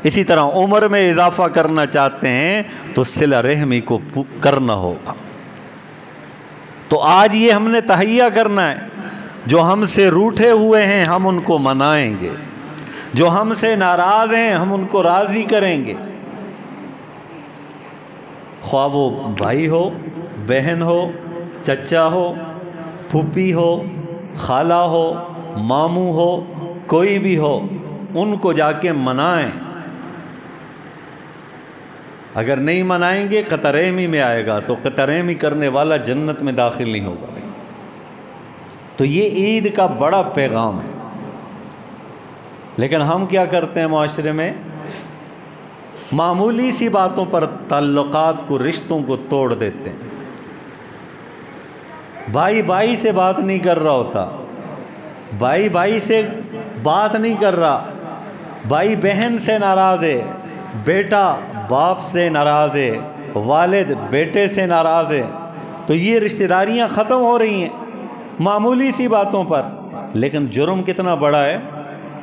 اسی طرح عمر میں اضافہ کرنا چاہتے ہیں تو صلہ رحمی کو کرنا ہوگا۔ تو آج یہ ہم نے تہیہ کرنا ہے، جو ہم سے روٹھے ہوئے ہیں ہم ان کو منائیں گے، جو ہم سے ناراض ہیں ہم ان کو راضی کریں گے، خواہ وہ بھائی ہو، بہن ہو، چچا ہو، پھوپھی ہو، خالہ ہو، ماموں ہو، کوئی بھی ہو، ان کو جا کے منائیں۔ اگر نہیں منائیں گے قطع رحمی میں آئے گا تو قطع رحمی کرنے والا جنت میں داخل نہیں ہوگا۔ تو یہ عید کا بڑا پیغام ہے، لیکن ہم کیا کرتے ہیں معاشرے میں؟ معمولی سی باتوں پر تعلقات کو، رشتوں کو توڑ دیتے ہیں۔ بھائی بھائی سے بات نہیں کر رہا ہوتا، بھائی بھائی سے بات نہیں کر رہا، بھائی بہن سے ناراض ہے، بیٹا باپ سے ناراض ہے، والد بیٹے سے ناراض ہے، تو یہ رشتہ داریاں ختم ہو رہی ہیں معمولی سی باتوں پر۔ لیکن جرم کتنا بڑا ہے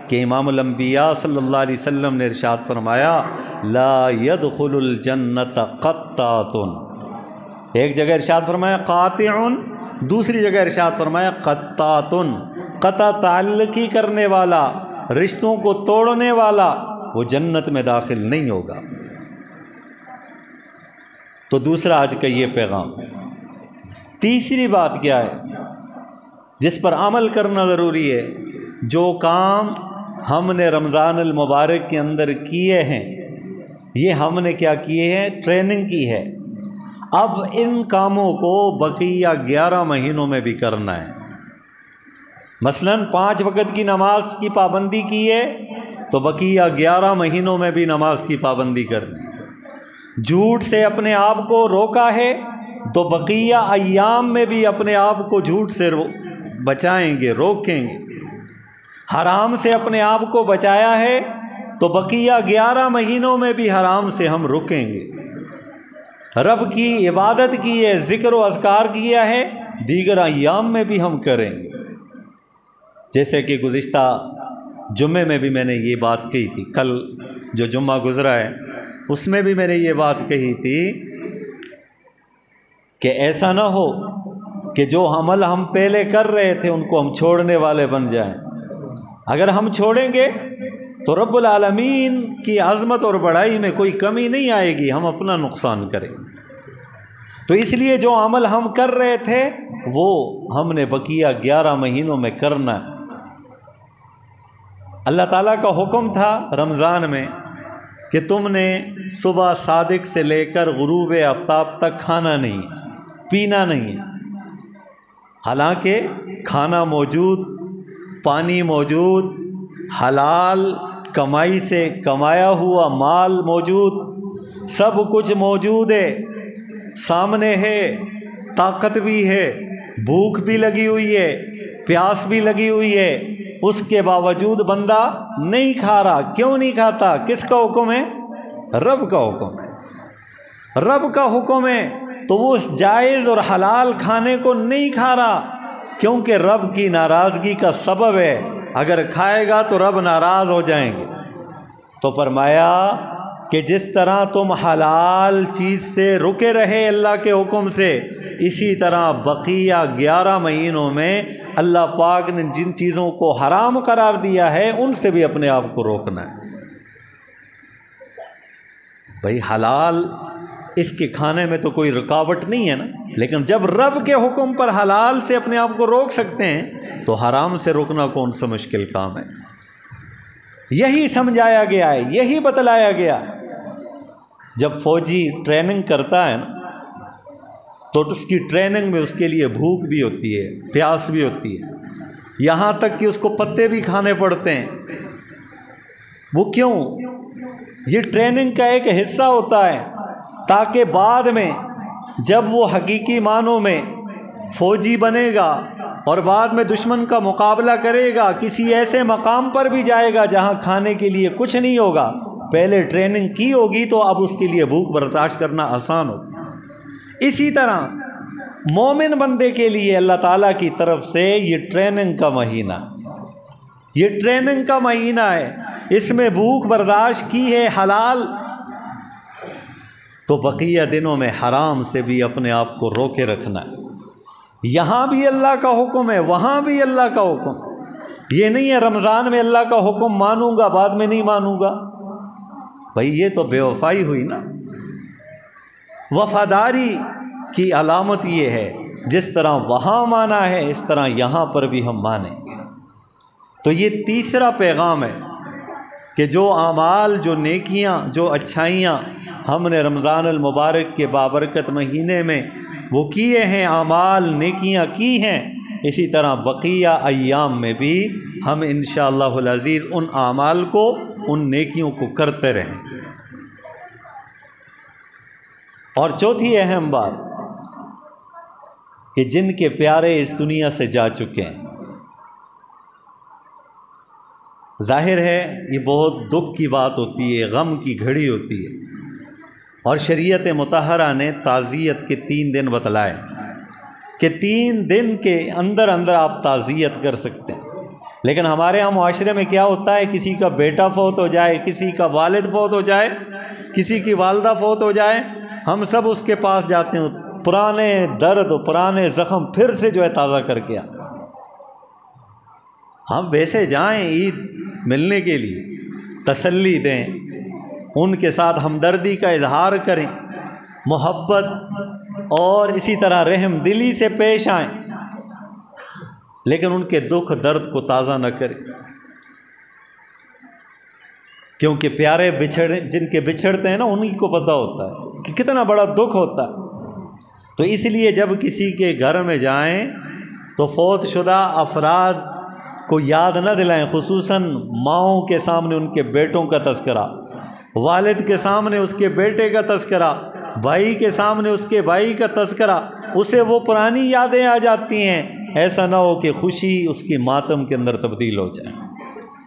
کہ امام الانبیاء صلی اللہ علیہ وسلم نے ارشاد فرمایا لا يدخل الجنت قطاۃ، ایک جگہ ارشاد فرمایا قاطع، دوسری جگہ ارشاد فرمایا قطاۃ، قطع تعلقی کرنے والا، رشتوں کو توڑنے والا وہ جنت میں داخل نہیں ہوگا۔ تو دوسرا آج کا یہ پیغام۔ تیسری بات کیا ہے جس پر عمل کرنا ضروری ہے؟ جو کام ہم نے رمضان المبارک کے اندر کیے ہیں، یہ ہم نے کیا کیے ہیں؟ ٹریننگ کی ہے۔ اب ان کاموں کو بقیہ 11 مہینوں میں بھی کرنا ہے۔ مثلاً 5 وقت کی نماز کی پابندی کی ہے تو بقیہ 11 مہینوں میں بھی نماز کی پابندی کرنی ہے۔ جھوٹ سے اپنے آپ کو روکا ہے تو بقیہ ایام میں بھی اپنے آپ کو جھوٹ سے بچائیں گے، روکیں گے۔ حرام سے اپنے آپ کو بچایا ہے تو بقیہ 11 مہینوں میں بھی حرام سے ہم رکیں گے۔ رب کی عبادت کی ہے، ذکر و اذکار کیا ہے، دیگر ایام میں بھی ہم کریں گے۔ جیسے کہ گزشتہ جمعے میں بھی میں نے یہ بات کہی تھی، کل جو جمعہ گزرا ہے اس میں بھی میں نے یہ بات کہی تھی کہ ایسا نہ ہو کہ جو عمل ہم پہلے کر رہے تھے ان کو ہم چھوڑنے والے بن جائیں۔ اگر ہم چھوڑیں گے تو رب العالمین کی عظمت اور بڑائی میں کوئی کمی نہیں آئے گی، ہم اپنا نقصان کریں گے۔ تو اس لیے جو عمل ہم کر رہے تھے وہ ہم نے بقیہ 11 مہینوں میں کرنا ہے۔ اللہ تعالیٰ کا حکم تھا رمضان میں کہ تم نے صبح صادق سے لے کر غروب آفتاب تک کھانا نہیں، پینا نہیں۔ حالانکہ کھانا موجود، پانی موجود، حلال کمائی سے کمایا ہوا مال موجود، سب کچھ موجود ہے، سامنے ہے، طاقت بھی ہے، بھوک بھی لگی ہوئی ہے، پیاس بھی لگی ہوئی ہے، اس کے باوجود بندہ نہیں کھا رہا۔ کیوں نہیں کھاتا؟ کس کا حکم ہے؟ رب کا حکم ہے۔ رب کا حکم ہے تو وہ اس جائز اور حلال کھانے کو نہیں کھا رہا کیونکہ رب کی ناراضگی کا سبب ہے۔ اگر کھائے گا تو رب ناراض ہو جائیں گے۔ تو فرمایا کہ جس طرح تم حلال چیز سے رکے رہے اللہ کے حکم سے، اسی طرح بقیہ 11 مہینوں میں اللہ پاک نے جن چیزوں کو حرام قرار دیا ہے ان سے بھی اپنے آپ کو روکنا ہے۔ بھائی حلال اس کے کھانے میں تو کوئی رکاوٹ نہیں ہے نا، لیکن جب رب کے حکم پر حلال سے اپنے آپ کو روک سکتے ہیں تو حرام سے روکنا کون سا مشکل کام ہے؟ یہی سمجھایا گیا ہے، یہی بتلایا گیا۔ جب فوجی ٹریننگ کرتا ہے نا تو اس کی ٹریننگ میں اس کے لیے بھوک بھی ہوتی ہے، پیاس بھی ہوتی ہے، یہاں تک کہ اس کو پتے بھی کھانے پڑتے ہیں۔ وہ کیوں؟ یہ ٹریننگ کا ایک حصہ ہوتا ہے تاکہ بعد میں جب وہ حقیقی معنوں میں فوجی بنے گا اور بعد میں دشمن کا مقابلہ کرے گا، کسی ایسے مقام پر بھی جائے گا جہاں کھانے کے لیے کچھ نہیں ہوگا، پہلے ٹریننگ کی ہوگی تو اب اس کے لیے بھوک برداشت کرنا آسان ہوگا۔ اسی طرح مومن بندے کے لیے اللہ تعالیٰ کی طرف سے یہ ٹریننگ کا مہینہ، یہ ٹریننگ کا مہینہ ہے، اس میں بھوک برداشت کی ہے حلال، تو بقیہ دنوں میں حرام سے بھی اپنے آپ کو روکے رکھنا ہے۔ یہاں بھی اللہ کا حکم ہے، وہاں بھی اللہ کا حکم۔ یہ نہیں ہے رمضان میں اللہ کا حکم مانوں گا بعد میں نہیں مانوں گا، بھائی یہ تو بے وفائی ہوئی نا۔ وفاداری کی علامت یہ ہے جس طرح وہاں مانا ہے اس طرح یہاں پر بھی ہم مانیں گے۔ تو یہ تیسرا پیغام ہے کہ جو اعمال، جو نیکیاں، جو اچھائیاں ہم نے رمضان المبارک کے بابرکت مہینے میں وہ کیے ہیں، اعمال نیکیاں کی ہیں، اسی طرح بقیہ ایام میں بھی ہم انشاءاللہ العزیز ان اعمال کو، ان نیکیوں کو کرتے رہیں۔ اور چوتھی اہم بات کہ جن کے پیارے اس دنیا سے جا چکے ہیں، ظاہر ہے یہ بہت دکھ کی بات ہوتی ہے، غم کی گھڑی ہوتی ہے، اور شریعت مطہرہ نے تعزیت کے 3 دن بتلائے کہ 3 دن کے اندر اندر آپ تعزیت کر سکتے ہیں۔ لیکن ہمارے ہاں معاشرے میں کیا ہوتا ہے، کسی کا بیٹا فوت ہو جائے، کسی کا والد فوت ہو جائے، کسی کی والدہ فوت ہو جائے، ہم سب اس کے پاس جاتے ہیں، پرانے درد، پرانے زخم پھر سے جو ہے تازہ کر کے آتے۔ ہم ویسے جائیں عید ملنے کے لیے، تسلی دیں، ان کے ساتھ ہمدردی کا اظہار کریں، محبت اور اسی طرح رحم دلی سے پیش آئیں، لیکن ان کے دکھ درد کو تازہ نہ کریں، کیونکہ پیارے جن کے بچھڑتے ہیں نا انہیں کو پتہ ہوتا ہے کہ کتنا بڑا دکھ ہوتا ہے۔ تو اس لیے جب کسی کے گھر میں جائیں تو فوت شدہ افراد کو یاد نہ دلائیں، خصوصاً ماؤں کے سامنے ان کے بیٹوں کا تذکرہ، والد کے سامنے اس کے بیٹے کا تذکرہ، بھائی کے سامنے اس کے بھائی کا تذکرہ، اسے وہ پرانی یادیں آ جاتی ہیں۔ ایسا نہ ہو کہ خوشی اس کی ماتم کے اندر تبدیل ہو جائے۔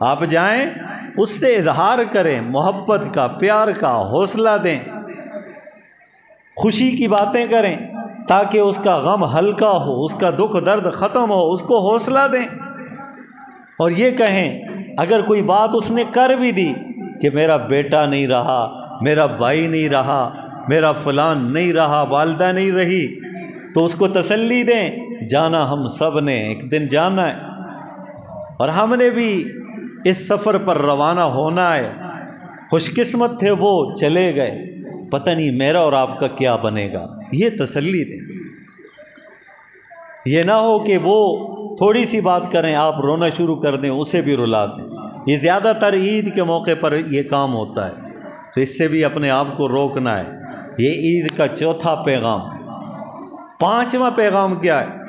آپ جائیں، اس سے اظہار کریں، محبت کا، پیار کا، حوصلہ دیں، خوشی کی باتیں کریں تاکہ اس کا غم ہلکا ہو، اس کا دکھ درد ختم ہو، اس کو حوصلہ دیں۔ اور یہ کہیں اگر کوئی بات اس نے کر بھی دی کہ میرا بیٹا نہیں رہا، میرا بھائی نہیں رہا، میرا فلان نہیں رہا، والدہ نہیں رہی، تو اس کو تسلی دیں، جانا ہم سب نے ایک دن جانا ہے، اور ہم نے بھی اس سفر پر روانہ ہونا ہے۔ خوش قسمت تھے وہ چلے گئے، پتہ نہیں میرا اور آپ کا کیا بنے گا، یہ تسلی دیں۔ یہ نہ ہو کہ وہ تھوڑی سی بات کریں آپ رونا شروع کر دیں، اسے بھی رلا دیں۔ یہ زیادہ تر عید کے موقع پر یہ کام ہوتا ہے، تو اس سے بھی اپنے آپ کو روکنا ہے۔ یہ عید کا چوتھا پیغام ہے۔ 5واں پیغام کیا ہے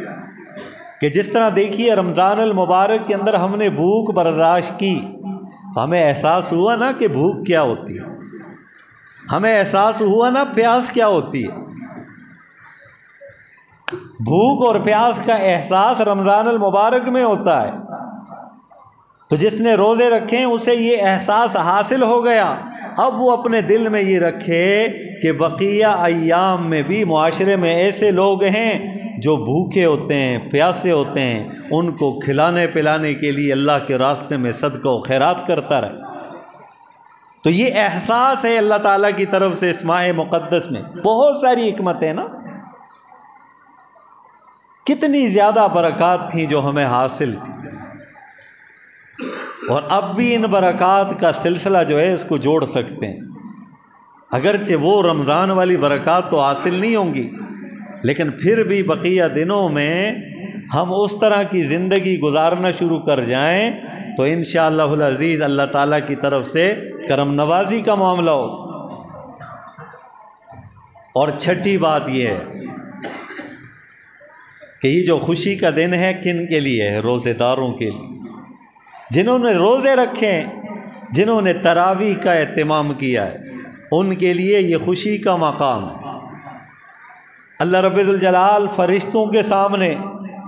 کہ جس طرح دیکھیے رمضان المبارک کے اندر ہم نے بھوک برداشت کی، ہمیں احساس ہوا نا کہ بھوک کیا ہوتی ہے، ہمیں احساس ہوا نا پیاس کیا ہوتی ہے۔ بھوک اور پیاس کا احساس رمضان المبارک میں ہوتا ہے، تو جس نے روزے رکھے ہیں اسے یہ احساس حاصل ہو گیا۔ اب وہ اپنے دل میں یہ رکھے کہ بقیہ ایام میں بھی معاشرے میں ایسے لوگ ہیں جو بھوکے ہوتے ہیں، پیاسے ہوتے ہیں، ان کو کھلانے پلانے کے لیے اللہ کے راستے میں صدقہ و خیرات کرتا رہے۔ تو یہ احساس ہے اللہ تعالیٰ کی طرف سے اس ماہ مقدس میں۔ بہت ساری حکمتیں نا، کتنی زیادہ برکات تھیں جو ہمیں حاصل تھی، اور اب بھی ان برکات کا سلسلہ جو ہے اس کو جوڑ سکتے ہیں۔ اگرچہ وہ رمضان والی برکات تو حاصل نہیں ہوں گی، لیکن پھر بھی بقیہ دنوں میں ہم اس طرح کی زندگی گزارنا شروع کر جائیں تو انشاءاللہ العزیز اللہ تعالیٰ کی طرف سے کرم نوازی کا معاملہ ہو۔ اور چھٹی بات یہ ہے کہ یہ جو خوشی کا دن ہے کن کے لیے ہے؟ روزے داروں کے لیے، جنہوں نے روزے رکھے، جنہوں نے تراویح کا اہتمام کیا ہے، ان کے لیے یہ خوشی کا مقام ہے۔ اللہ رب الجلال فرشتوں کے سامنے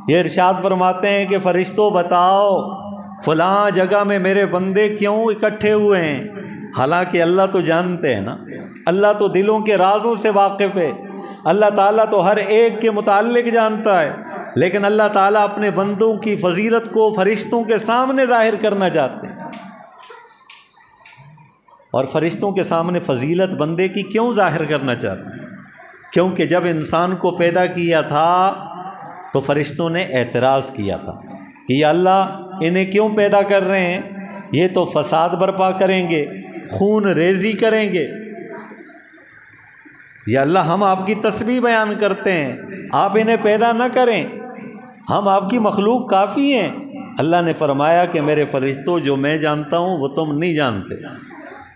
یہ ارشاد فرماتے ہیں کہ فرشتوں بتاؤ فلاں جگہ میں میرے بندے کیوں اکٹھے ہوئے ہیں؟ حالانکہ اللہ تو جانتے ہیں نا، اللہ تو دلوں کے رازوں سے واقف ہے۔ اللہ تعالیٰ تو ہر ایک کے متعلق جانتا ہے، لیکن اللہ تعالیٰ اپنے بندوں کی فضیلت کو فرشتوں کے سامنے ظاہر کرنا چاہتے ہیں۔ اور فرشتوں کے سامنے فضیلت بندے کی کیوں ظاہر کرنا چاہتے ہیں؟ کیونکہ جب انسان کو پیدا کیا تھا تو فرشتوں نے اعتراض کیا تھا کہ یا اللہ انہیں کیوں پیدا کر رہے ہیں، یہ تو فساد برپا کریں گے، خون ریزی کریں گے۔ یا اللہ ہم آپ کی تسبیح بیان کرتے ہیں، آپ انہیں پیدا نہ کریں، ہم آپ کی مخلوق کافی ہیں۔ اللہ نے فرمایا کہ میرے فرشتوں جو میں جانتا ہوں وہ تم نہیں جانتے۔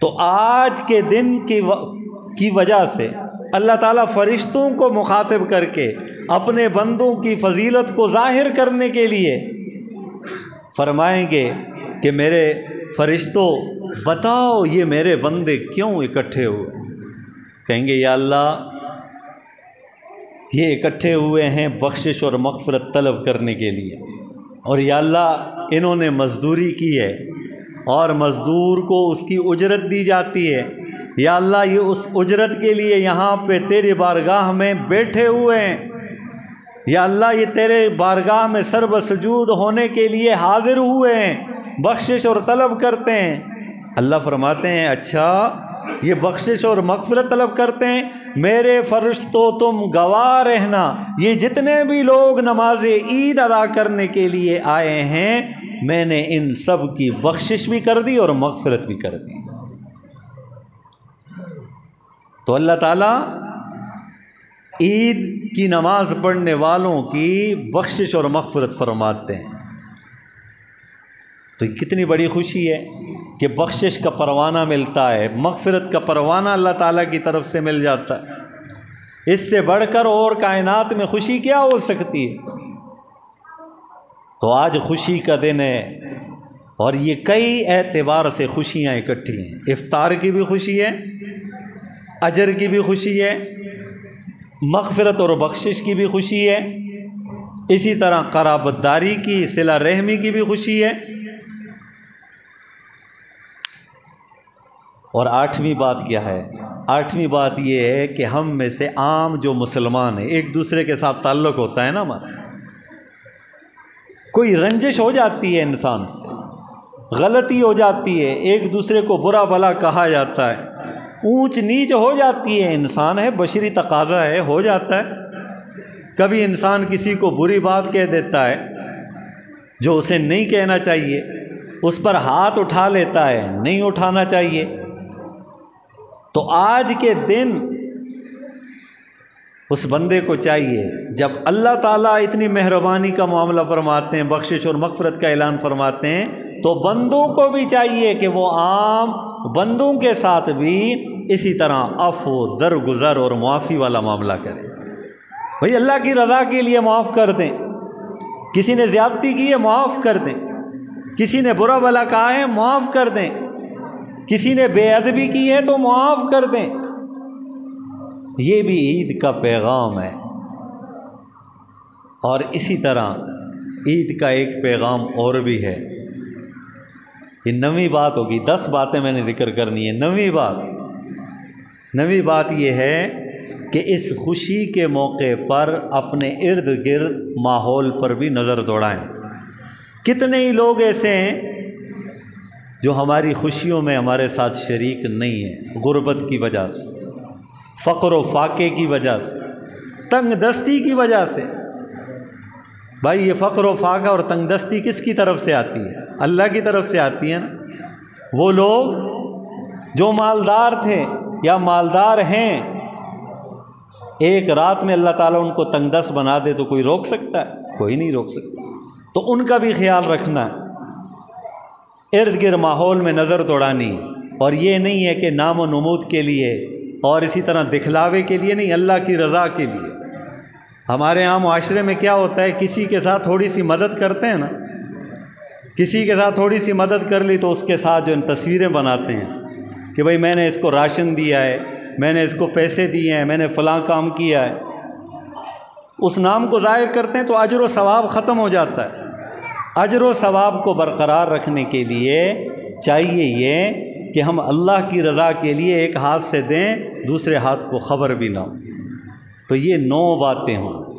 تو آج کے دن کی وجہ سے اللہ تعالیٰ فرشتوں کو مخاطب کر کے اپنے بندوں کی فضیلت کو ظاہر کرنے کے لیے فرمائیں گے کہ میرے فرشتوں بتاؤ یہ میرے بندے کیوں اکٹھے ہوئے؟ کہیں گے یا اللہ یہ اکٹھے ہوئے ہیں بخشش اور مغفرت طلب کرنے کے لیے، اور یا اللہ انہوں نے مزدوری کی ہے اور مزدور کو اس کی اجرت دی جاتی ہے، یا اللہ یہ اس اجرت کے لیے یہاں پہ تیری بارگاہ میں بیٹھے ہوئے ہیں، یا اللہ یہ تیرے بارگاہ میں سر بسجود ہونے کے لیے حاضر ہوئے ہیں، بخشش اور طلب کرتے ہیں۔ اللہ فرماتے ہیں اچھا یہ بخشش اور مغفرت طلب کرتے ہیں، میرے فرشتوں تم گواہ رہنا، یہ جتنے بھی لوگ نماز عید ادا کرنے کے لیے آئے ہیں میں نے ان سب کی بخشش بھی کر دی اور مغفرت بھی کر دی۔ تو اللہ تعالیٰ عید کی نماز پڑھنے والوں کی بخشش اور مغفرت فرماتے ہیں۔ تو یہ کتنی بڑی خوشی ہے کہ بخشش کا پروانہ ملتا ہے، مغفرت کا پروانہ اللہ تعالیٰ کی طرف سے مل جاتا ہے۔ اس سے بڑھ کر اور کائنات میں خوشی کیا ہو سکتی ہے؟ تو آج خوشی کا دن ہے، اور یہ کئی اعتبار سے خوشیاں اکٹھی ہیں۔ افطار کی بھی خوشی ہے، اجر کی بھی خوشی ہے، مغفرت اور بخشش کی بھی خوشی ہے، اسی طرح قرابت داری کی، صلہ رحمی کی بھی خوشی ہے۔ اور آٹھویں بات کیا ہے؟ آٹھویں بات یہ ہے کہ ہم میں سے عام جو مسلمان ہیں ایک دوسرے کے ساتھ تعلق ہوتا ہے نا ہمارا، کوئی رنجش ہو جاتی ہے انسان سے، غلطی ہو جاتی ہے، ایک دوسرے کو برا بھلا کہا جاتا ہے، اونچ نیچ ہو جاتی ہے، انسان ہے، بشری تقاضا ہے، ہو جاتا ہے۔ کبھی انسان کسی کو بری بات کہہ دیتا ہے جو اسے نہیں کہنا چاہیے، اس پر ہاتھ اٹھا لیتا ہے، نہیں اٹھانا چاہیے۔ تو آج کے دن اس بندے کو چاہیے، جب اللہ تعالیٰ اتنی مہربانی کا معاملہ فرماتے ہیں، بخشش اور مغفرت کا اعلان فرماتے ہیں، تو بندوں کو بھی چاہیے کہ وہ عام بندوں کے ساتھ بھی اسی طرح عفو، درگزر اور معافی والا معاملہ کریں۔ بھئی اللہ کی رضا کے لیے معاف کر دیں، کسی نے زیادتی کی ہے معاف کر دیں، کسی نے برا بھلا کہا ہے معاف کر دیں، کسی نے بے ادبی کی ہے تو معاف کر دیں۔ یہ بھی عید کا پیغام ہے۔ اور اسی طرح عید کا ایک پیغام اور بھی ہے، یہ 9ویں بات ہوگی، 10 باتیں میں نے ذکر کرنی ہے۔ 9ویں بات یہ ہے کہ اس خوشی کے موقع پر اپنے ارد گرد ماحول پر بھی نظر دوڑائیں۔ کتنے ہی لوگ ایسے ہیں جو ہماری خوشیوں میں ہمارے ساتھ شریک نہیں ہیں، غربت کی وجہ سے، فقر و فاقے کی وجہ سے، تنگ دستی کی وجہ سے۔ بھائی یہ فقر و فاقہ اور تنگ دستی کس کی طرف سے آتی ہے؟ اللہ کی طرف سے آتی ہے نا۔ وہ لوگ جو مالدار تھے یا مالدار ہیں، ایک رات میں اللہ تعالیٰ ان کو تنگ دست بنا دے تو کوئی روک سکتا ہے؟ کوئی نہیں روک سکتا۔ تو ان کا بھی خیال رکھنا ہے، ارد گرد ماحول میں نظر دوڑانی ہے، اور یہ نہیں ہے کہ نام و نمود کے لیے اور اسی طرح دکھلاوے کے لیے نہیں، اللہ کی رضا کے لیے۔ ہمارے یہاں معاشرے میں کیا ہوتا ہے، کسی کے ساتھ تھوڑی سی مدد کرتے ہیں نا، کسی کے ساتھ تھوڑی سی مدد کر لی تو اس کے ساتھ جو تصویریں بناتے ہیں کہ بھئی میں نے اس کو راشن دیا ہے، میں نے اس کو پیسے دیے ہیں، میں نے فلاں کام کیا ہے، اس نام کو ظاہر کرتے ہیں تو اجر و ثواب ختم ہو جاتا ہے۔ اجر و ثواب کو برقرار رکھنے کے لیے چاہیے یہ کہ ہم اللہ کی رضا کے لیے ایک ہاتھ سے دیں، دوسرے ہاتھ کو خبر بھی نہ ہو۔ تو یہ 9 باتیں ہوں۔